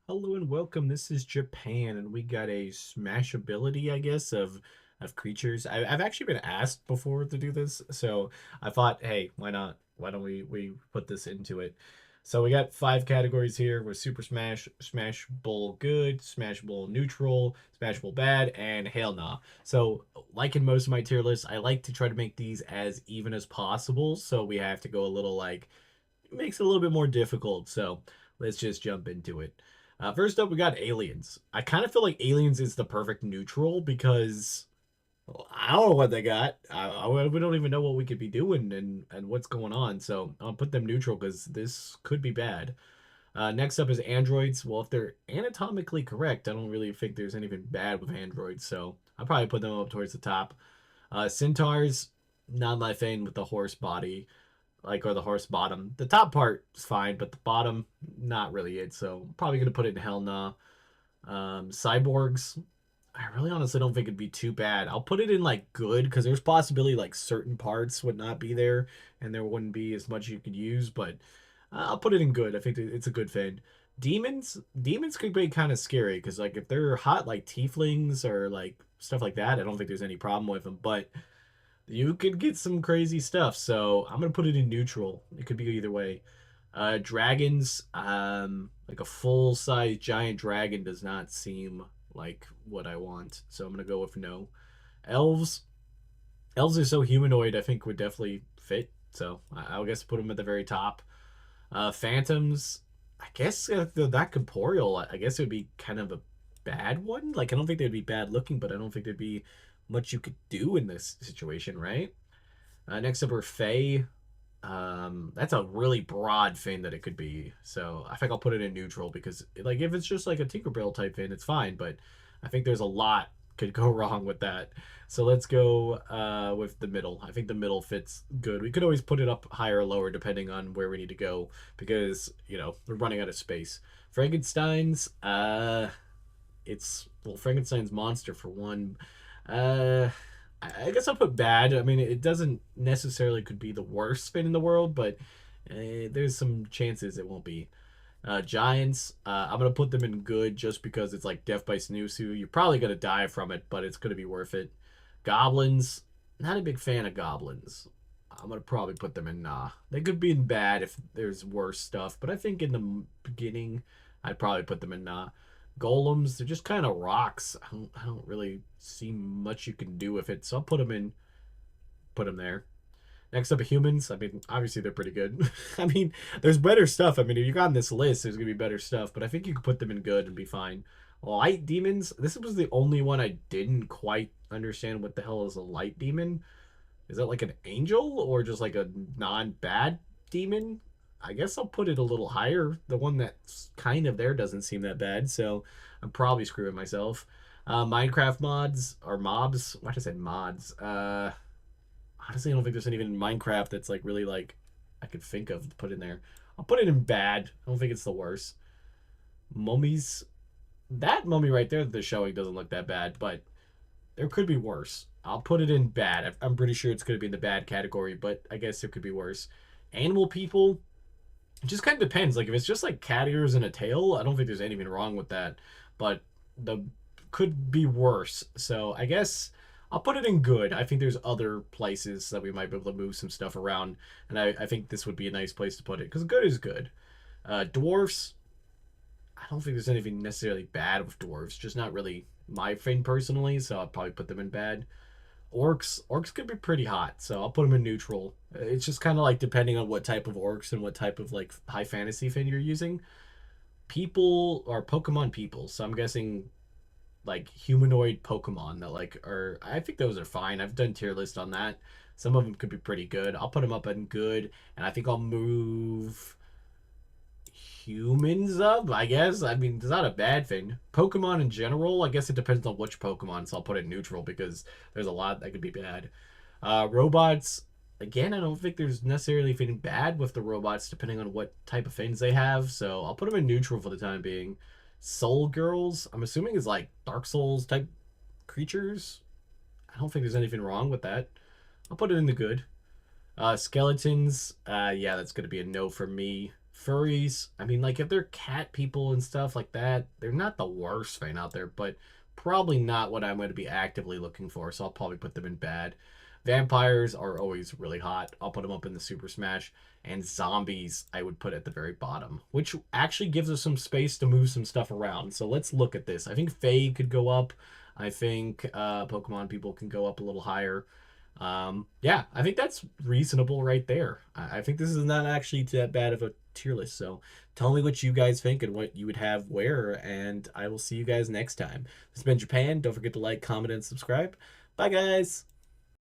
Hello and welcome. This is Japan, and we got a smashability, I guess, of creatures. I've actually been asked before to do this, so I thought, hey, why not? Why don't we put this into it? So we got five categories here with Super Smash, Smash Bowl Good, Smash Bowl Neutral, Smash Bowl Bad, and Hell Nah. So, like in most of my tier lists, I like to try to make these as even as possible. So we have to go a little like it makes it a little bit more difficult. So let's just jump into it. First up, we got Aliens. I kind of feel like Aliens is the perfect neutral because well, I don't know what they got. We don't even know what we could be doing and what's going on. So I'll put them neutral because this could be bad. Next up is androids. Well, if they're anatomically correct, I don't really think there's anything bad with androids. So I'll probably put them up towards the top. Centaurs, not my thing with the horse body or the horse bottom. The top part is fine, but the bottom, not really it. So I'm probably gonna put it in hell nah. Cyborgs, I really honestly don't think it'd be too bad. I'll put it in like good because there's possibility like certain parts would not be there and there wouldn't be as much you could use, but I'll put it in good. I think it's a good thing. Demons could be kind of scary because like if they're hot like tieflings or like stuff like that, I don't think there's any problem with them. But you could get some crazy stuff. So I'm gonna put it in neutral. It could be either way. Dragons, like a full size giant dragon does not seem like what I want. So I'm gonna go with no. Elves, elves are so humanoid. I think would definitely fit. So I guess put them at the very top. Phantoms, I guess that corporeal. I guess it would be kind of a bad one. Like I don't think they'd be bad looking, but I don't think there'd be much you could do in this situation, right? Next up are Fae. That's a really broad thing that it could be. So I think I'll put it in neutral because like if it's just like a Tinkerbell type thing, it's fine. But I think there's a lot could go wrong with that. So let's go with the middle. I think the middle fits good. We could always put it up higher or lower depending on where we need to go because we're running out of space. Frankenstein's it's well Frankenstein's monster for one. Uh, I guess I'll put bad. I mean, it doesn't necessarily could be the worst spin in the world, but there's some chances it won't be. Giants, I'm gonna put them in good just because it's like Death by Snoozu. You're probably gonna die from it, but it's gonna be worth it. Goblins, not a big fan of goblins. I'm gonna probably put them in nah. They could be in bad if there's worse stuff, but I think in the beginning, I'd probably put them in nah. Golems, they're just kind of rocks. I don't really see much you can do with it, so I'll put them there. Next up, humans. I mean, obviously they're pretty good. I mean, there's better stuff. I mean, if you got on this list, there's gonna be better stuff, but I think you could put them in good and be fine. Light demons. This was the only one I didn't quite understand what the hell is a light demon. Is that like an angel or just like a non-bad demon? I guess I'll put it a little higher. The one that's kind of there doesn't seem that bad, so I'm probably screwing myself. Minecraft mods or mobs. Why did I say mods? Honestly, I don't think there's anything in Minecraft that's like really like I could think of to put in there. I'll put it in bad. I don't think it's the worst. Mummies. That mummy right there that they're showing doesn't look that bad, but there could be worse. I'll put it in bad. I'm pretty sure it's going to be in the bad category, but I guess it could be worse. Animal people. It just kind of depends. Like if it's just like cat ears and a tail, I don't think there's anything wrong with that. But the could be worse. So I guess I'll put it in good. I think there's other places that we might be able to move some stuff around, and I think this would be a nice place to put it because good is good. Dwarfs. I don't think there's anything necessarily bad with dwarves. Just not really my thing personally. So I'll probably put them in bad. Orcs could be pretty hot, so I'll put them in neutral. It's just kind of like depending on what type of orcs and what type of like high fantasy thing you're using. People are Pokemon people, so I'm guessing like humanoid Pokemon that like are I think those are fine. I've done tier list on that. Some of them could be pretty good. I'll put them up in good, and I think I'll move humans up. I guess I mean it's not a bad thing. Pokemon in general, I guess it depends on which Pokemon, so I'll put it neutral because there's a lot that could be bad. Robots, again, I don't think there's necessarily anything bad with the robots depending on what type of things they have, so I'll put them in neutral for the time being. Soul Girls, I'm assuming is like Dark Souls type creatures. I don't think there's anything wrong with that. I'll put it in the good. Skeletons, yeah, that's gonna be a no for me. Furries, I mean, like if they're cat people and stuff like that, they're not the worst thing out there, but probably not what I'm going to be actively looking for. So I'll probably put them in bad. Vampires are always really hot. I'll put them up in the Super Smash. And zombies, I would put at the very bottom, which actually gives us some space to move some stuff around. So let's look at this. I think Fae could go up. I think Pokemon people can go up a little higher. Yeah, I think that's reasonable right there. I think this is not actually that bad of a tier list. So tell me what you guys think and what you would have where, and I will see you guys next time. This has been Japan. Don't forget to like, comment, and subscribe. Bye, guys.